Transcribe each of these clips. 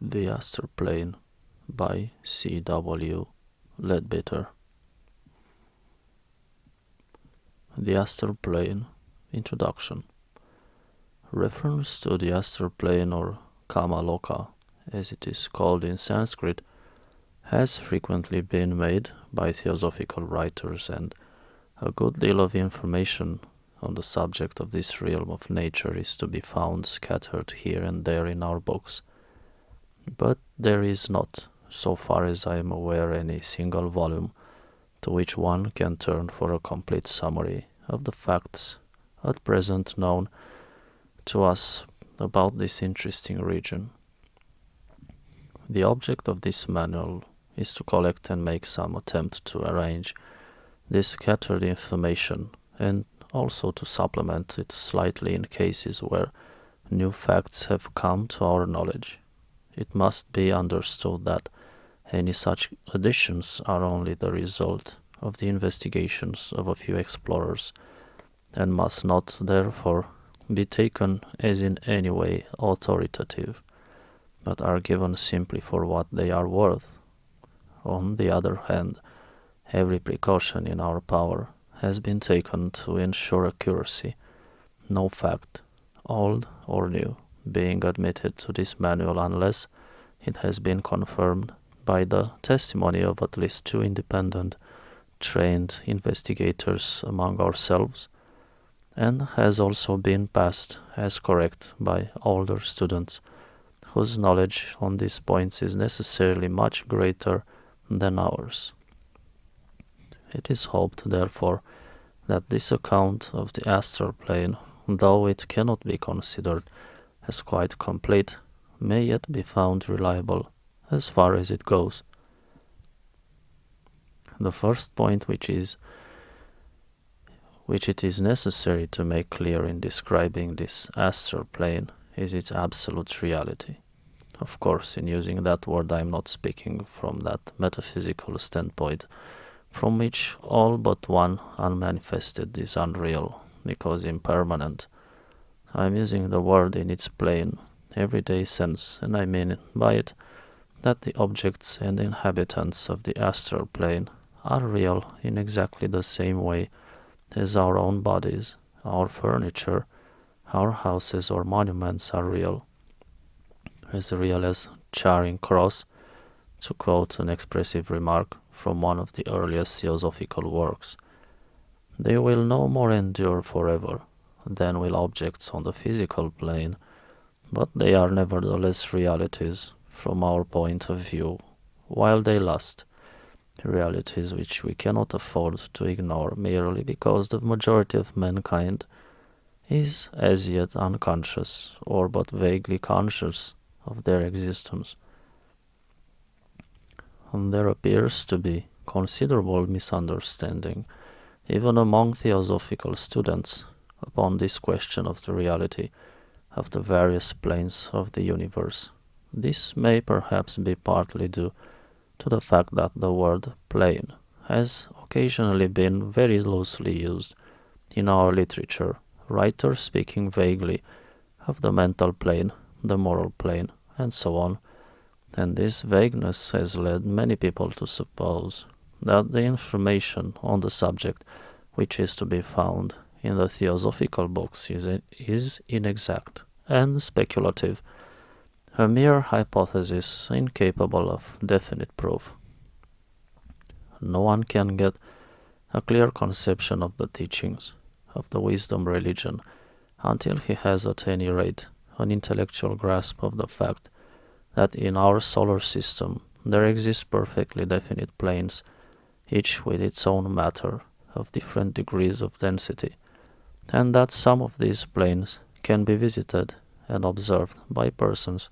The Astral Plane by C.W. Leadbeater. The Astral Plane. Introduction. Reference to the Astral Plane, or Kamaloka, as it is called in Sanskrit, has frequently been made by theosophical writers, and a good deal of information on the subject of this realm of nature is to be found scattered here and there in our books. But there is not, so far as I am aware, any single volume to which one can turn for a complete summary of the facts at present known to us about this interesting region. The object of this manual is to collect and make some attempt to arrange this scattered information, and also to supplement it slightly in cases where new facts have come to our knowledge. It must be understood that any such additions are only the result of the investigations of a few explorers, and must not therefore be taken as in any way authoritative, but are given simply for what they are worth. On the other hand, every precaution in our power has been taken to ensure accuracy, no fact, old or new, being admitted to this manual unless it has been confirmed by the testimony of at least two independent, trained investigators among ourselves, and has also been passed as correct by older students whose knowledge on these points is necessarily much greater than ours. It is hoped, therefore, that this account of the astral plane, though it cannot be considered as quite complete, may yet be found reliable as far as it goes. The first point which it is necessary to make clear in describing this astral plane is its absolute reality. Of course, in using that word I am not speaking from that metaphysical standpoint from which all but one unmanifested is unreal, because impermanent. I am using the word in its plain, everyday sense, and I mean by it that the objects and inhabitants of the astral plane are real in exactly the same way as our own bodies, our furniture, our houses or monuments are real as Charing Cross, to quote an expressive remark from one of the earliest theosophical works. They will no more endure forever than will objects on the physical plane, but they are nevertheless realities from our point of view while they last, realities which we cannot afford to ignore merely because the majority of mankind is as yet unconscious or but vaguely conscious of their existence. And there appears to be considerable misunderstanding, even among theosophical students, upon this question of the reality of the various planes of the universe. This may perhaps be partly due to the fact that the word plane has occasionally been very loosely used in our literature, writers speaking vaguely of the mental plane, the moral plane, and so on, and this vagueness has led many people to suppose that the information on the subject which is to be found in the theosophical books is inexact and speculative, a mere hypothesis incapable of definite proof. No one can get a clear conception of the teachings of the wisdom religion until he has at any rate an intellectual grasp of the fact that in our solar system there exist perfectly definite planes, each with its own matter of different degrees of density, and that some of these planes can be visited and observed by persons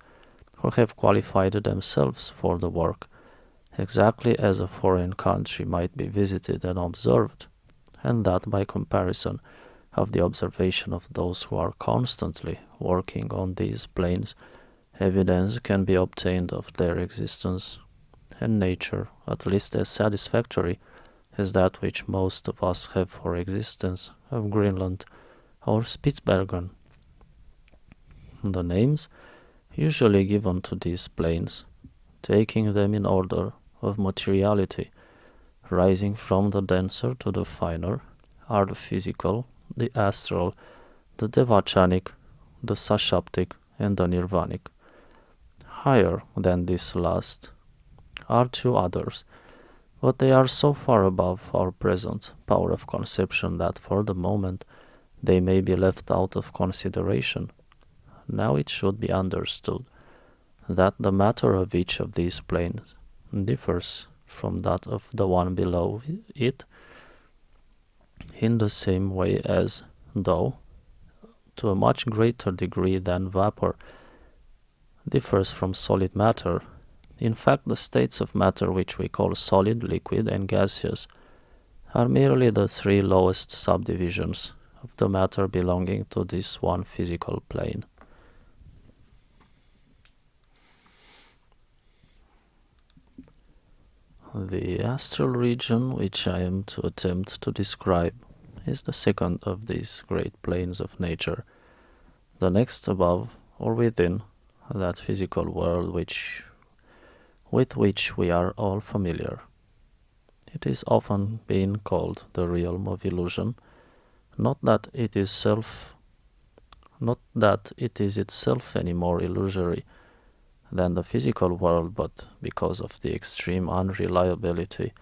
who have qualified themselves for the work, exactly as a foreign country might be visited and observed, and that by comparison of the observation of those who are constantly working on these planes, evidence can be obtained of their existence and nature at least as satisfactory as that which most of us have for existence of Greenland or Spitsbergen. The names usually given to these planes, taking them in order of materiality, rising from the denser to the finer, are the physical, the astral, the devachanic, the sashaptic, and the nirvanic. Higher than this last are two others, but they are so far above our present power of conception that for the moment they may be left out of consideration. Now it should be understood that the matter of each of these planes differs from that of the one below it in the same way as, though to a much greater degree than vapor differs from solid matter, in fact the states of matter which we call solid, liquid, and gaseous are merely the three lowest subdivisions of the matter belonging to this one physical plane. The astral region which I am to attempt to describe is the second of these great planes of nature, the next above or within that physical world with which we are all familiar. It is often being called the realm of illusion, not that it is itself any more illusory than the physical world, but because of the extreme unreliability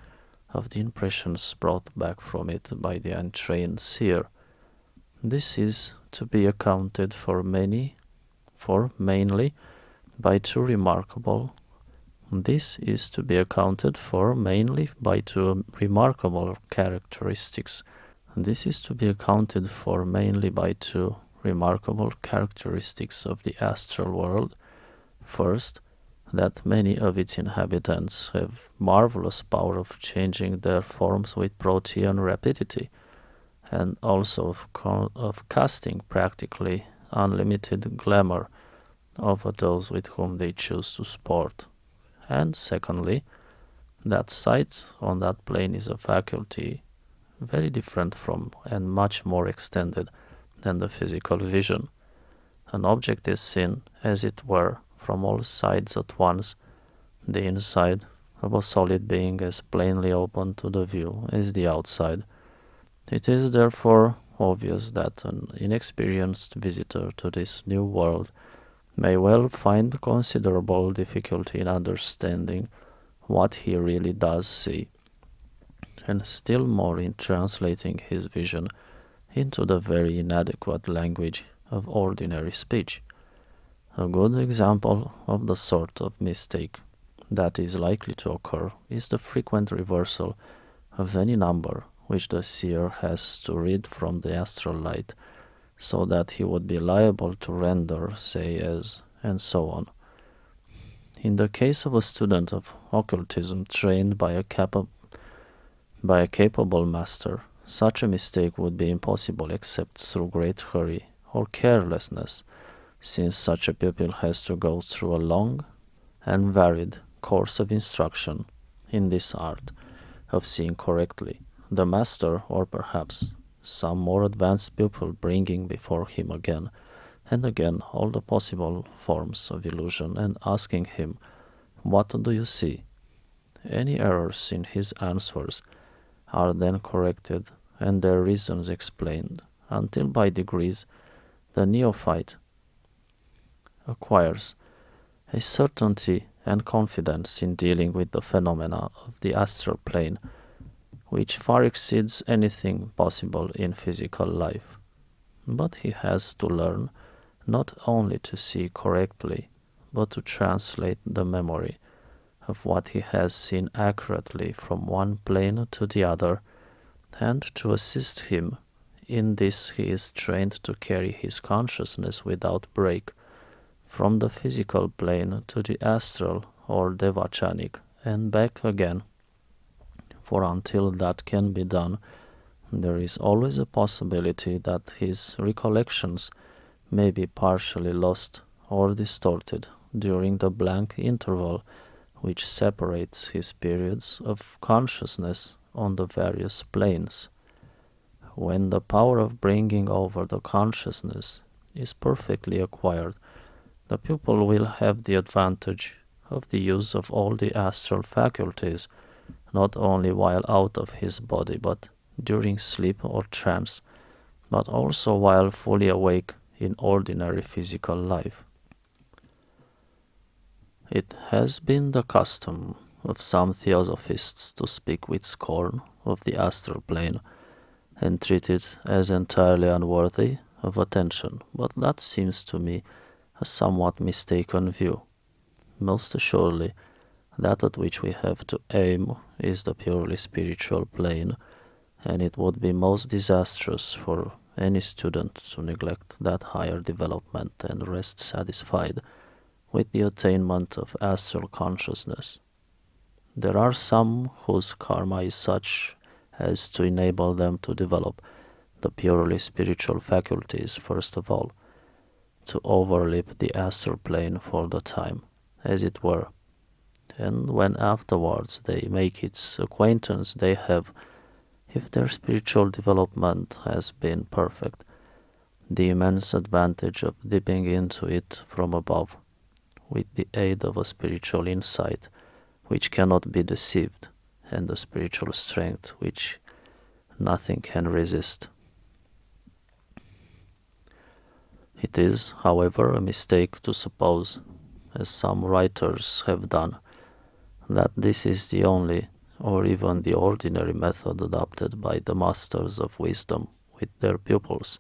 of the impressions brought back from it by the untrained seer. This is to be accounted for mainly by two remarkable characteristics. This is to be accounted for mainly by two remarkable characteristics of the astral world. First, that many of its inhabitants have marvelous power of changing their forms with protean rapidity, and also of casting practically unlimited glamour over those with whom they choose to sport. And secondly, that sight on that plane is a faculty very different from and much more extended than the physical vision. An object is seen, as it were, from all sides at once, the inside of a solid being as plainly open to the view as the outside. It is therefore obvious that an inexperienced visitor to this new world may well find considerable difficulty in understanding what he really does see, and still more in translating his vision into the very inadequate language of ordinary speech. A good example of the sort of mistake that is likely to occur is the frequent reversal of any number which the seer has to read from the astral light, so that he would be liable to render, say, as, and so on. In the case of a student of occultism trained by a capable master, such a mistake would be impossible except through great hurry or carelessness, since such a pupil has to go through a long and varied course of instruction in this art of seeing correctly, the master, or perhaps some more advanced pupil, bringing before him again and again all the possible forms of illusion and asking him, "What do you see?" Any errors in his answers are then corrected and their reasons explained, until by degrees the neophyte acquires a certainty and confidence in dealing with the phenomena of the astral plane, which far exceeds anything possible in physical life. But he has to learn not only to see correctly, but to translate the memory of what he has seen accurately from one plane to the other, and to assist him in this he is trained to carry his consciousness without break from the physical plane to the astral or devachanic and back again, for until that can be done, there is always a possibility that his recollections may be partially lost or distorted during the blank interval which separates his periods of consciousness on the various planes. When the power of bringing over the consciousness is perfectly acquired, The pupil will have the advantage of the use of all the astral faculties, not only while out of his body, but during sleep or trance, but also while fully awake in ordinary physical life. It has been the custom of some theosophists to speak with scorn of the astral plane and treat it as entirely unworthy of attention, but that seems to me a somewhat mistaken view. Most assuredly, that at which we have to aim is the purely spiritual plane, and it would be most disastrous for any student to neglect that higher development and rest satisfied with the attainment of astral consciousness. There are some whose karma is such as to enable them to develop the purely spiritual faculties first of all, to overleap the astral plane for the time, as it were, and when afterwards they make its acquaintance, they have, if their spiritual development has been perfect, the immense advantage of dipping into it from above, with the aid of a spiritual insight which cannot be deceived, and a spiritual strength which nothing can resist. It is, however, a mistake to suppose, as some writers have done, that this is the only or even the ordinary method adopted by the masters of wisdom with their pupils.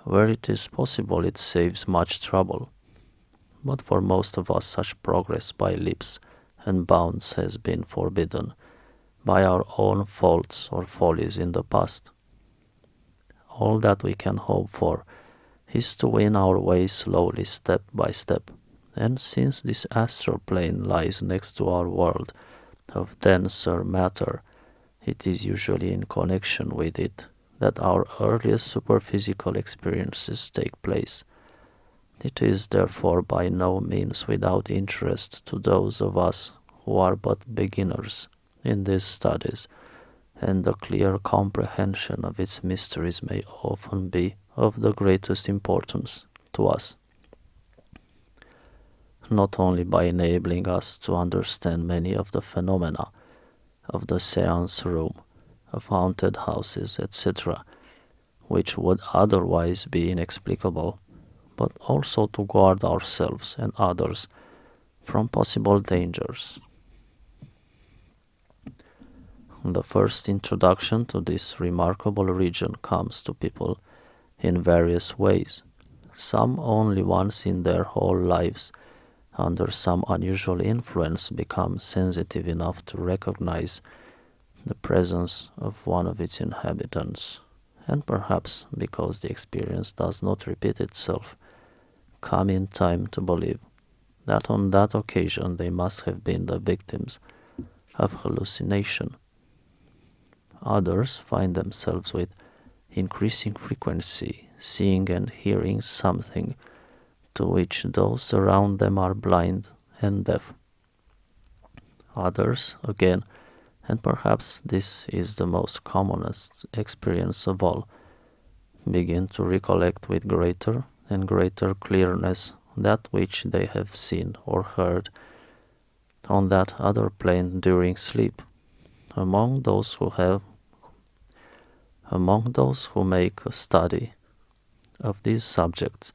Where it is possible, it saves much trouble, but for most of us such progress by leaps and bounds has been forbidden by our own faults or follies in the past. All that we can hope for is to win our way slowly, step by step, and since this astral plane lies next to our world of denser matter, it is usually in connection with it that our earliest superphysical experiences take place. It is therefore by no means without interest to those of us who are but beginners in these studies, and the clear comprehension of its mysteries may often be of the greatest importance to us, not only by enabling us to understand many of the phenomena of the seance room, of haunted houses, etc., which would otherwise be inexplicable, but also to guard ourselves and others from possible dangers. The first introduction to this remarkable region comes to people in various ways, some only once in their whole lives, under some unusual influence, become sensitive enough to recognize the presence of one of its inhabitants, and perhaps because the experience does not repeat itself, come in time to believe that on that occasion they must have been the victims of hallucination. Others find themselves with increasing frequency seeing and hearing something to which those around them are blind and deaf. Others, again, and perhaps this is the most commonest experience of all, begin to recollect with greater and greater clearness that which they have seen or heard on that other plane during sleep. Among those who make a study of these subjects,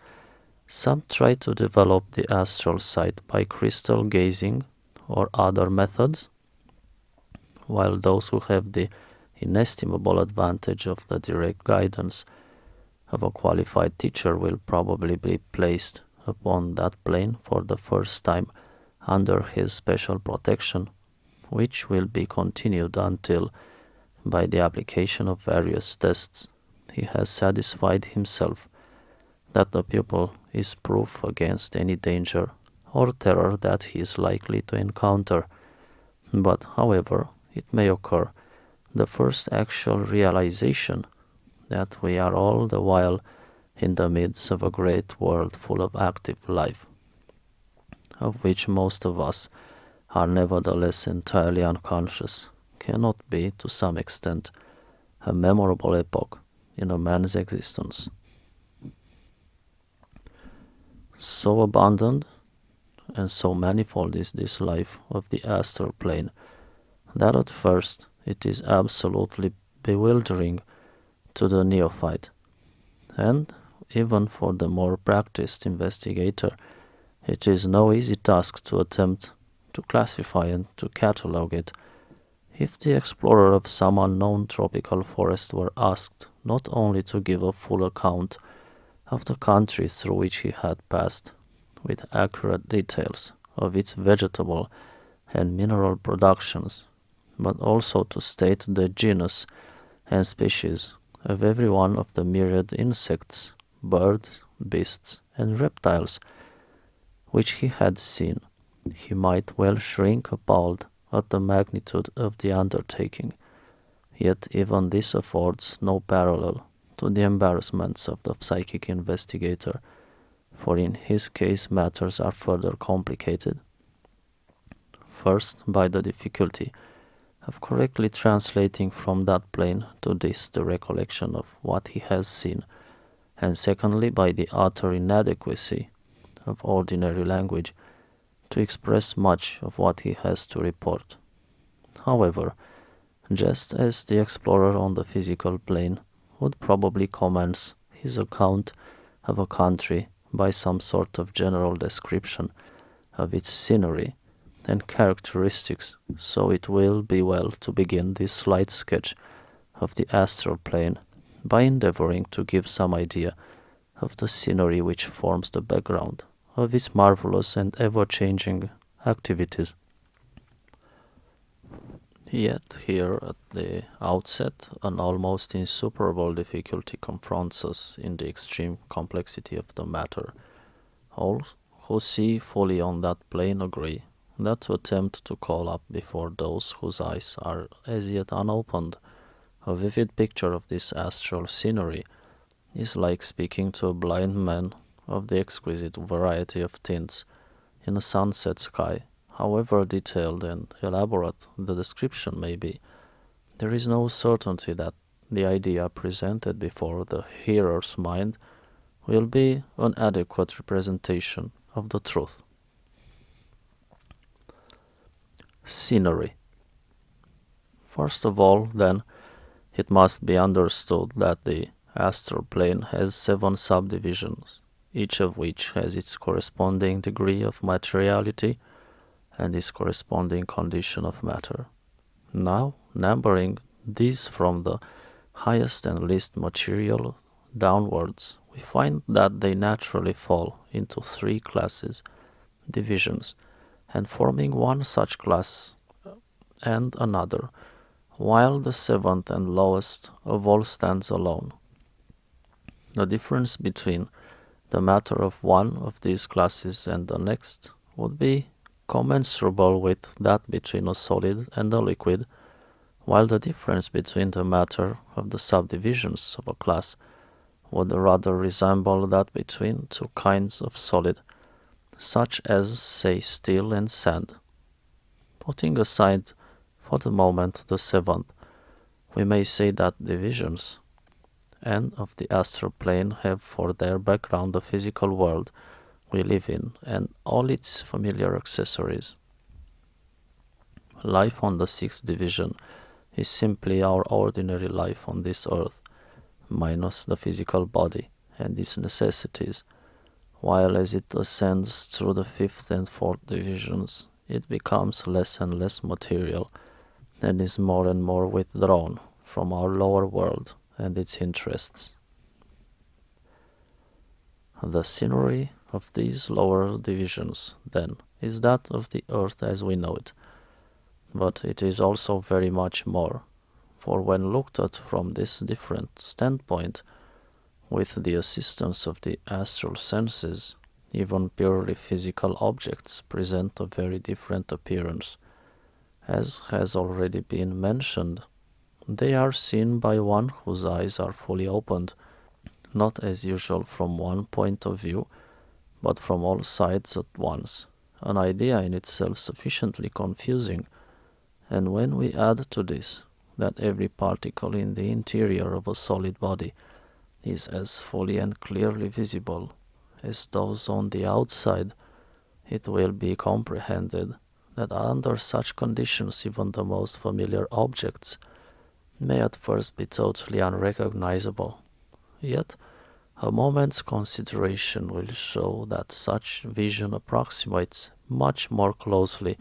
some try to develop the astral sight by crystal gazing or other methods, while those who have the inestimable advantage of the direct guidance of a qualified teacher will probably be placed upon that plane for the first time under his special protection, which will be continued until, by the application of various tests, he has satisfied himself that the pupil is proof against any danger or terror that he is likely to encounter. But, however it may occur, the first actual realization that we are all the while in the midst of a great world full of active life, of which most of us are nevertheless entirely unconscious, cannot be, to some extent, a memorable epoch in a man's existence. So abundant and so manifold is this life of the astral plane that at first it is absolutely bewildering to the neophyte, and even for the more practiced investigator, it is no easy task to attempt to classify and to catalogue it. If the explorer of some unknown tropical forest were asked not only to give a full account of the country through which he had passed, with accurate details of its vegetable and mineral productions, but also to state the genus and species of every one of the myriad insects, birds, beasts, and reptiles which he had seen, he might well shrink appalled at the magnitude of the undertaking. Yet even this affords no parallel to the embarrassments of the psychic investigator, for in his case matters are further complicated. First, by the difficulty of correctly translating from that plane to this the recollection of what he has seen, and secondly, by the utter inadequacy of ordinary language to express much of what he has to report. However, just as the explorer on the physical plane would probably commence his account of a country by some sort of general description of its scenery and characteristics, so it will be well to begin this slight sketch of the astral plane by endeavoring to give some idea of the scenery which forms the background of its marvelous and ever-changing activities. Yet here at the outset, an almost insuperable difficulty confronts us in the extreme complexity of the matter. All who see fully on that plane agree that to attempt to call up before those whose eyes are as yet unopened a vivid picture of this astral scenery is like speaking to a blind man of the exquisite variety of tints in a sunset sky. However detailed and elaborate the description may be, there is no certainty that the idea presented before the hearer's mind will be an adequate representation of the truth. Scenery. First of all, then, it must be understood that the astral plane has 7 subdivisions, each of which has its corresponding degree of materiality and its corresponding condition of matter. Now, numbering these from the highest and least material downwards, we find that they naturally fall into 3 divisions, and forming one such class and another, while the 7th and lowest of all stands alone. The difference between the matter of one of these classes and the next would be commensurable with that between a solid and a liquid, while the difference between the matter of the subdivisions of a class would rather resemble that between 2 kinds of solid, such as, say, steel and sand. Putting aside for the moment the 7th, we may say that divisions and of the astral plane have for their background the physical world we live in and all its familiar accessories. Life on the 6th division is simply our ordinary life on this earth, minus the physical body and its necessities, while as it ascends through the 5th and 4th divisions, it becomes less and less material and is more and more withdrawn from our lower world and its interests. The scenery of these lower divisions, then, is that of the earth as we know it, but it is also very much more, for when looked at from this different standpoint, with the assistance of the astral senses, even purely physical objects present a very different appearance. As has already been mentioned, they are seen by one whose eyes are fully opened, not as usual from one point of view, but from all sides at once, an idea in itself sufficiently confusing, and when we add to this that every particle in the interior of a solid body is as fully and clearly visible as those on the outside, it will be comprehended that under such conditions even the most familiar objects may at first be totally unrecognizable. Yet, a moment's consideration will show that such vision approximates much more closely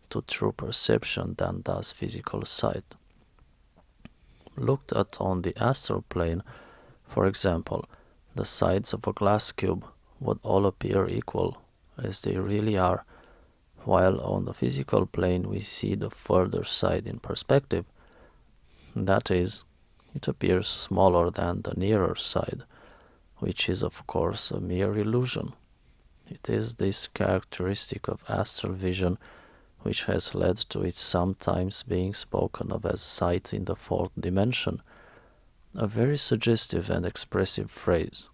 to true perception than does physical sight. Looked at on the astral plane, for example, the sides of a glass cube would all appear equal, as they really are, while on the physical plane we see the further side in perspective. That is, it appears smaller than the nearer side, which is of course a mere illusion. It is this characteristic of astral vision which has led to its sometimes being spoken of as sight in the fourth dimension, a very suggestive and expressive phrase.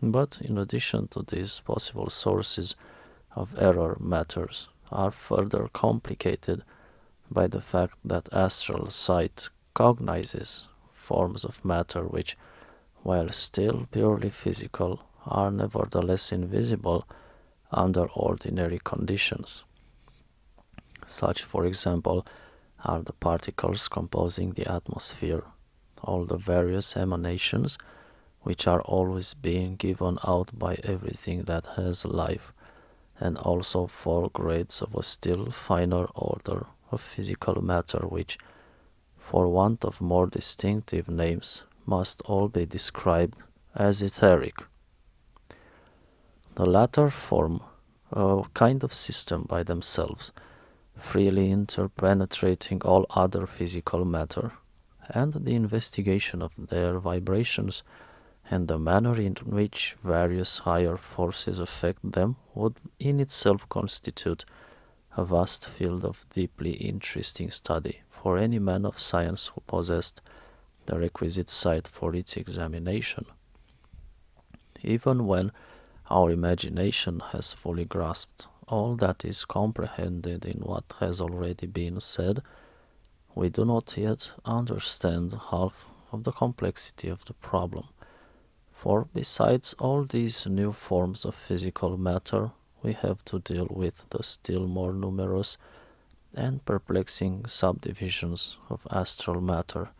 But in addition to these possible sources of error, matters are further complicated by the fact that astral sight cognizes forms of matter which, while still purely physical, are nevertheless invisible under ordinary conditions. Such, for example, are the particles composing the atmosphere, all the various emanations which are always being given out by everything that has life, and also 4 grades of a still finer order of physical matter which, for want of more distinctive names, must all be described as etheric. The latter form a kind of system by themselves, freely interpenetrating all other physical matter, and the investigation of their vibrations and the manner in which various higher forces affect them would in itself constitute a vast field of deeply interesting study for any man of science who possessed the requisite sight for its examination. Even when our imagination has fully grasped all that is comprehended in what has already been said, we do not yet understand half of the complexity of the problem. For besides all these new forms of physical matter, we have to deal with the still more numerous and perplexing subdivisions of astral matter.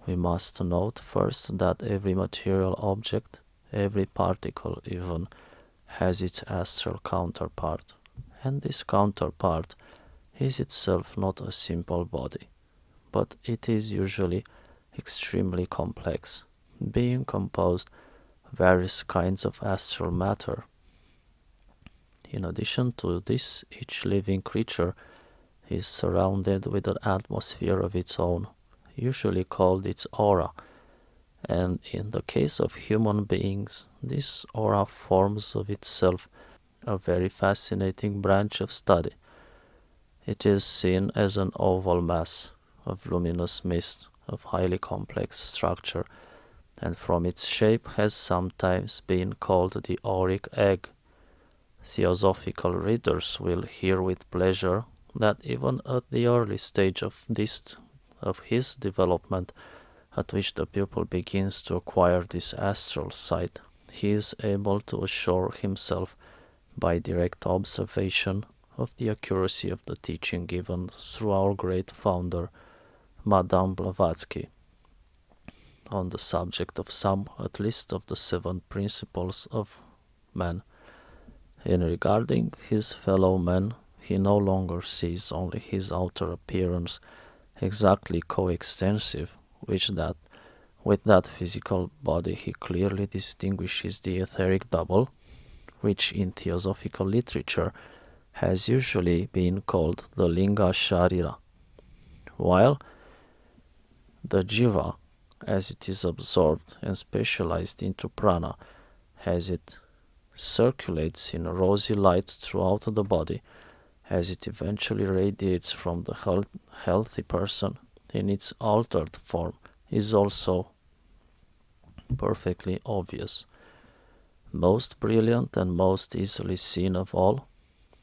We must note first that every material object, every particle even, has its astral counterpart, and this counterpart is itself not a simple body, but it is usually extremely complex, being composed of various kinds of astral matter. In addition to this, each living creature is surrounded with an atmosphere of its own, usually called its aura, and in the case of human beings, this aura forms of itself a very fascinating branch of study. It is seen as an oval mass of luminous mist of highly complex structure, and from its shape has sometimes been called the auric egg. Theosophical readers will hear with pleasure that even at the early stage of his development, at which the pupil begins to acquire this astral sight, he is able to assure himself by direct observation of the accuracy of the teaching given through our great founder, Madame Blavatsky, on the subject of some at least of the 7 principles of man. In regarding his fellow man, he no longer sees only his outer appearance exactly coextensive with that physical body. He clearly distinguishes the etheric double, which in theosophical literature has usually been called the linga sharira, while the jiva, as it is absorbed and specialized into prana, as it circulates in rosy light throughout the body, as it eventually radiates from the healthy person in its altered form, is also perfectly obvious. Most brilliant and most easily seen of all,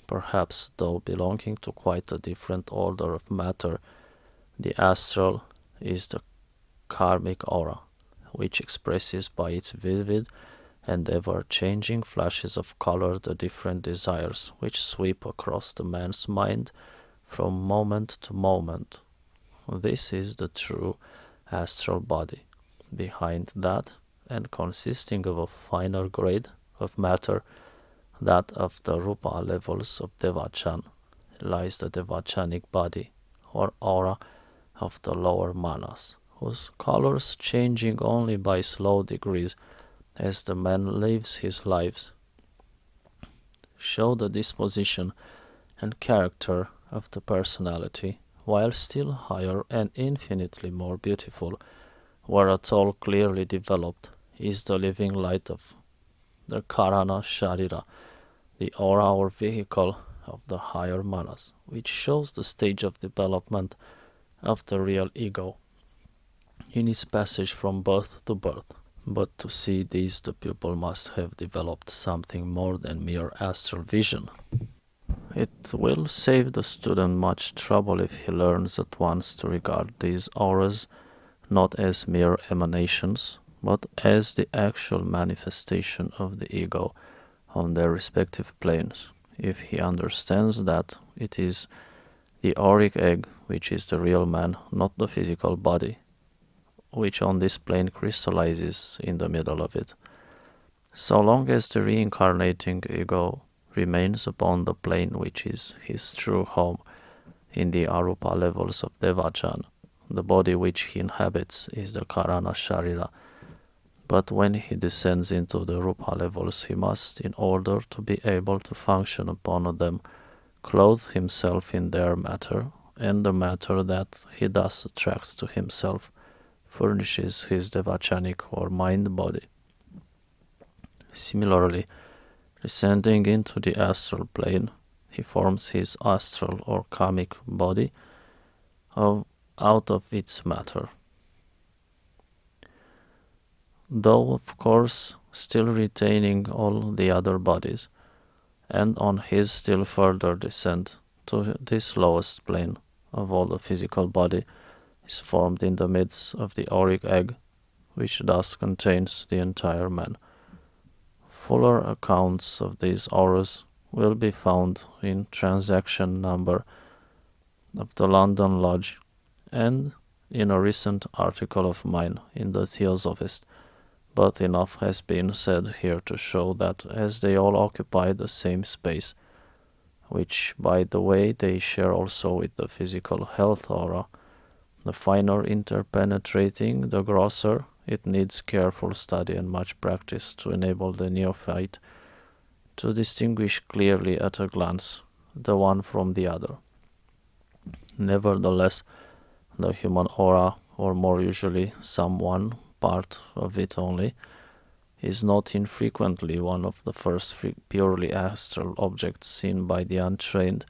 perhaps though belonging to quite a different order of matter, the astral is the karmic aura, which expresses by its vivid and ever-changing flashes of color the different desires which sweep across the man's mind from moment to moment. This is the true astral body. Behind that, and consisting of a finer grade of matter, that of the rupa levels of Devachan, lies the Devachanic body, or aura of the lower manas, whose colors changing only by slow degrees as the man lives his lives, show the disposition and character of the personality, while still higher and infinitely more beautiful, where at all clearly developed, is the living light of the Karana Sharira, the aura or vehicle of the higher manas, which shows the stage of development of the real ego in its passage from birth to birth. But to see these, the pupil must have developed something more than mere astral vision. It will save the student much trouble if he learns at once to regard these auras not as mere emanations, but as the actual manifestation of the ego on their respective planes. If he understands that it is the auric egg which is the real man, not the physical body, which on this plane crystallizes in the middle of it. So long as the reincarnating ego remains upon the plane which is his true home in the arupa levels of Devachan, the body which he inhabits is the Karana Sharira. But when he descends into the rupa levels, he must, in order to be able to function upon them, clothe himself in their matter, and the matter that he thus attracts to himself furnishes his devachanic or mind body. Similarly, descending into the astral plane, he forms his astral or kamic body out of its matter, though of course still retaining all the other bodies, and on his still further descent to this lowest plane of all the physical body is formed in the midst of the auric egg, which thus contains the entire man. Fuller accounts of these auras will be found in transaction number of the London Lodge and in a recent article of mine in the Theosophist, but enough has been said here to show that as they all occupy the same space, which by the way they share also with the physical health aura, the finer interpenetrating the grosser, it needs careful study and much practice to enable the neophyte to distinguish clearly at a glance the one from the other. Nevertheless, the human aura, or more usually some one part of it only, is not infrequently one of the first purely astral objects seen by the untrained,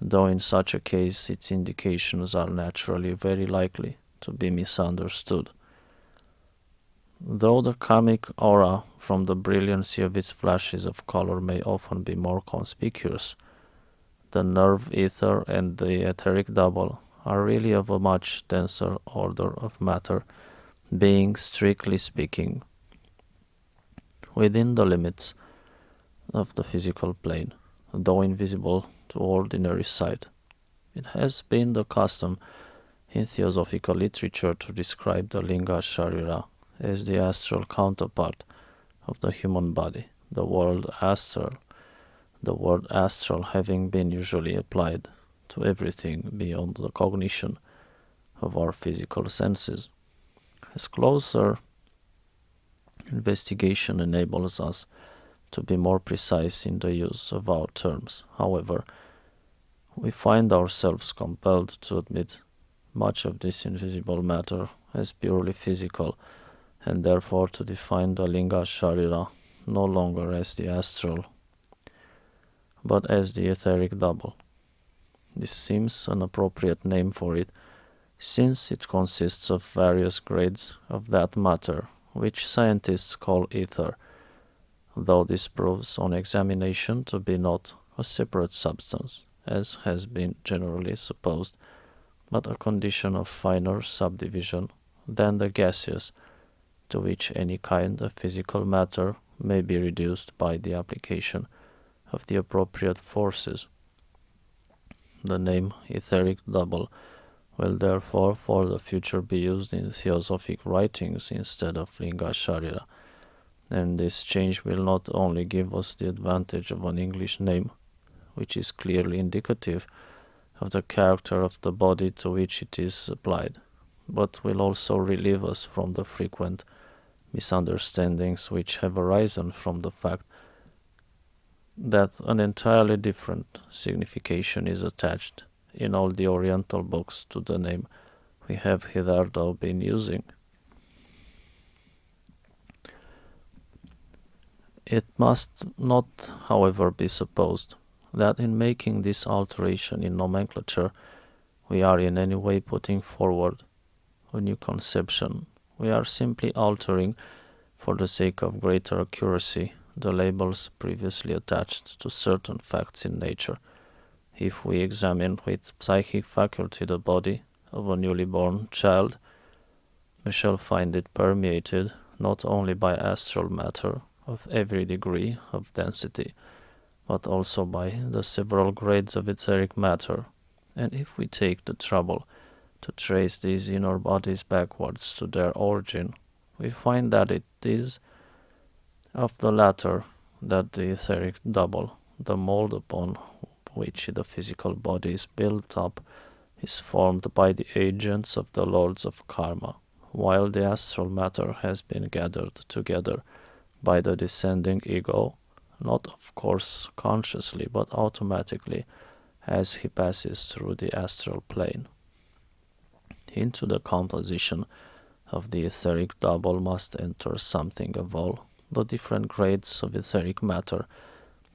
though in such a case its indications are naturally very likely to be misunderstood. Though the kamic aura, from the brilliancy of its flashes of color, may often be more conspicuous, the nerve ether and the etheric double are really of a much denser order of matter, being, strictly speaking, within the limits of the physical plane, though invisible to ordinary sight. It has been the custom in theosophical literature to describe the linga sharira as the astral counterpart of the human body, the word astral having been usually applied to everything beyond the cognition of our physical senses. As closer investigation enables us to be more precise in the use of our terms. However, we find ourselves compelled to admit much of this invisible matter as purely physical, and therefore to define the linga sharira no longer as the astral, but as the etheric double. This seems an appropriate name for it, since it consists of various grades of that matter, which scientists call ether, though this proves on examination to be not a separate substance, as has been generally supposed, but a condition of finer subdivision than the gaseous, to which any kind of physical matter may be reduced by the application of the appropriate forces. The name etheric double will therefore for the future be used in theosophic writings instead of Linga Sharira, and this change will not only give us the advantage of an English name, which is clearly indicative of the character of the body to which it is applied, but will also relieve us from the frequent misunderstandings which have arisen from the fact that an entirely different signification is attached in all the Oriental books to the name we have hitherto been using. It must not, however, be supposed that in making this alteration in nomenclature we are in any way putting forward a new conception. We are simply altering, for the sake of greater accuracy, the labels previously attached to certain facts in nature. If we examine with psychic faculty the body of a newly born child, we shall find it permeated not only by astral matter of every degree of density, but also by the several grades of etheric matter. And if we take the trouble to trace these inner bodies backwards to their origin, we find that it is of the latter that the etheric double, the mold upon which the physical body is built up, is formed by the agents of the lords of karma, while the astral matter has been gathered together by the descending ego, not of course consciously but automatically, as he passes through the astral plane. Into the composition of the etheric double must enter something of all the different grades of etheric matter,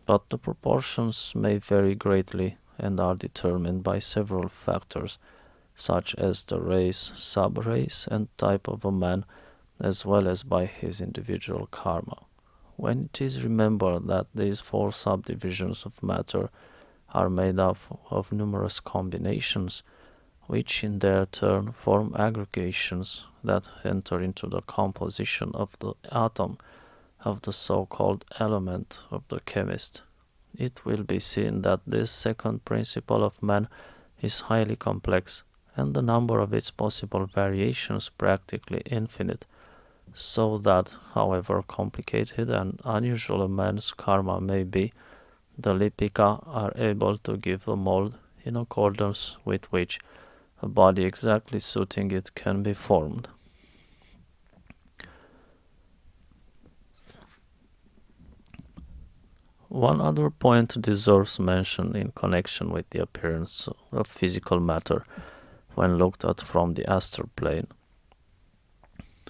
but the proportions may vary greatly and are determined by several factors, such as the race, sub-race, and type of a man, as well as by his individual karma. When it is remembered that these four subdivisions of matter are made up of numerous combinations, which in their turn form aggregations that enter into the composition of the atom, of the so-called element of the chemist, it will be seen that this second principle of man is highly complex, and the number of its possible variations practically infinite, so that, however complicated and unusual a man's karma may be, the Lipika are able to give a mold in accordance with which a body exactly suiting it can be formed. One other point deserves mention in connection with the appearance of physical matter when looked at from the astral plane,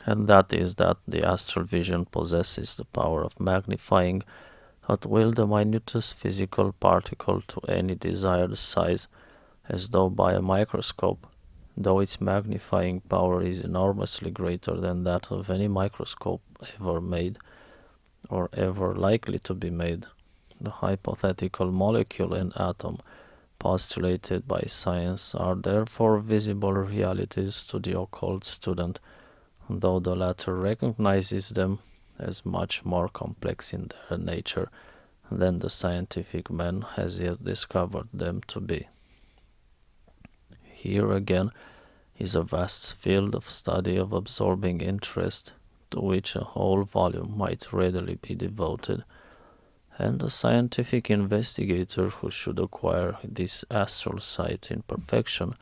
and that is that the astral vision possesses the power of magnifying at will the minutest physical particle to any desired size, as though by a microscope, though its magnifying power is enormously greater than that of any microscope ever made, or ever likely to be made. The hypothetical molecule and atom postulated by science are therefore visible realities to the occult student, though the latter recognizes them as much more complex in their nature than the scientific man has yet discovered them to be. Here again is a vast field of study of absorbing interest, to which a whole volume might readily be devoted, and the scientific investigator who should acquire this astral sight in perfection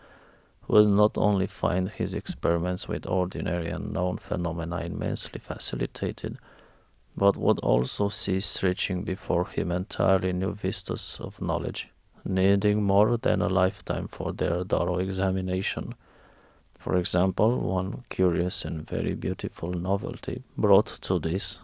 will not only find his experiments with ordinary and known phenomena immensely facilitated, but would also see stretching before him entirely new vistas of knowledge, needing more than a lifetime for their thorough examination. For example, one curious and very beautiful novelty brought to this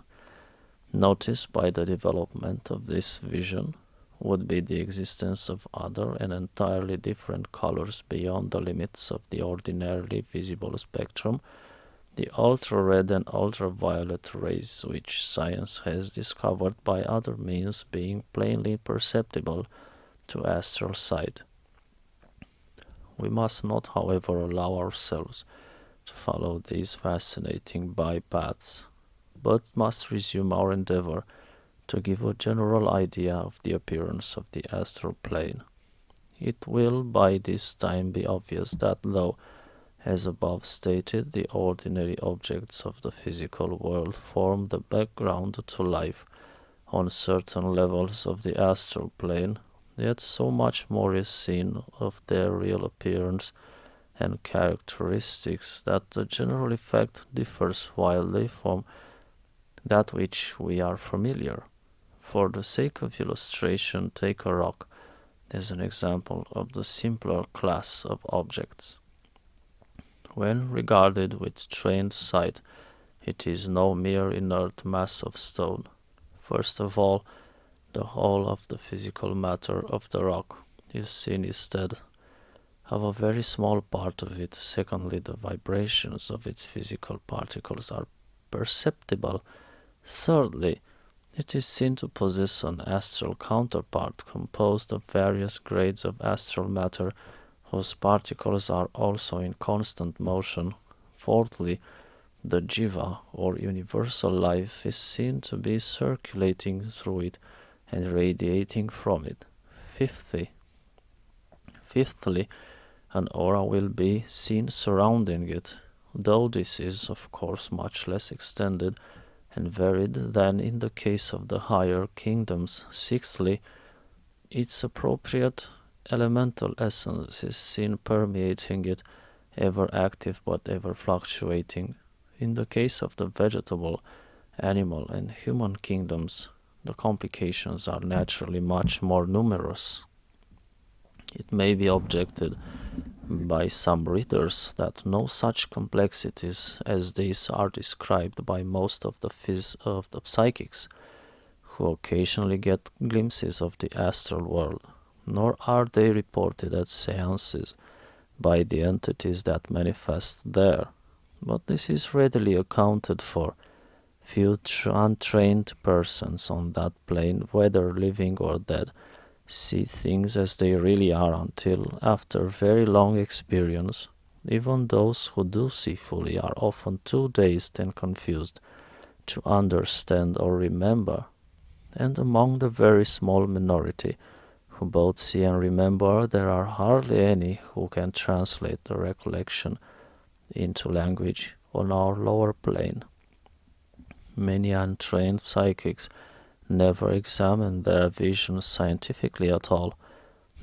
notice by the development of this vision would be the existence of other and entirely different colors beyond the limits of the ordinarily visible spectrum, the ultra-red and ultraviolet rays which science has discovered by other means being plainly perceptible to astral sight. We must not, however, allow ourselves to follow these fascinating bypaths, but must resume our endeavor to give a general idea of the appearance of the astral plane. It will by this time be obvious that though, as above stated, the ordinary objects of the physical world form the background to life on certain levels of the astral plane, yet so much more is seen of their real appearance and characteristics that the general effect differs wildly from that which we are familiar. For the sake of illustration, take a rock as an example of the simpler class of objects. When regarded with trained sight, it is no mere inert mass of stone. First of all, the whole of the physical matter of the rock is seen instead of a very small part of it. Secondly, the vibrations of its physical particles are perceptible. Thirdly, it is seen to possess an astral counterpart composed of various grades of astral matter whose particles are also in constant motion. Fourthly, the jiva, or universal life, is seen to be circulating through it and radiating from it. Fifthly, an aura will be seen surrounding it, though this is, of course, much less extended and varied than in the case of the higher kingdoms. Sixthly, its appropriate elemental essence is seen permeating it, ever active but ever fluctuating. In the case of the vegetable, animal, and human kingdoms, the complications are naturally much more numerous. It may be objected by some readers that no such complexities as these are described by most of the psychics, who occasionally get glimpses of the astral world, nor are they reported at seances by the entities that manifest there. But this is readily accounted for. Few untrained persons on that plane, whether living or dead, see things as they really are until, after very long experience, even those who do see fully are often too dazed and confused to understand or remember. And among the very small minority who both see and remember, there are hardly any who can translate the recollection into language on our lower plane. Many untrained psychics never examine their visions scientifically at all.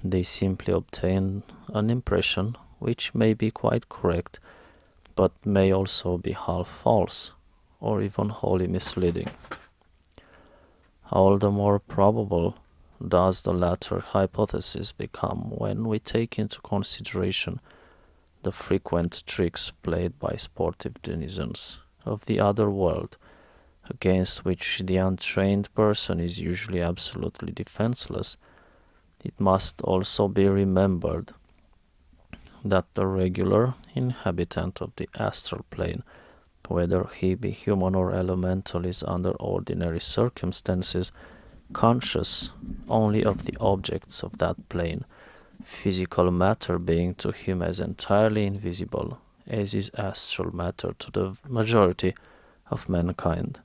They simply obtain an impression which may be quite correct, but may also be half false, or even wholly misleading. All the more probable does the latter hypothesis become when we take into consideration the frequent tricks played by sportive denizens of the other world, against which the untrained person is usually absolutely defenseless. It must also be remembered that the regular inhabitant of the astral plane, whether he be human or elemental, is under ordinary circumstances conscious only of the objects of that plane, physical matter being to him as entirely invisible as is astral matter to the majority of mankind.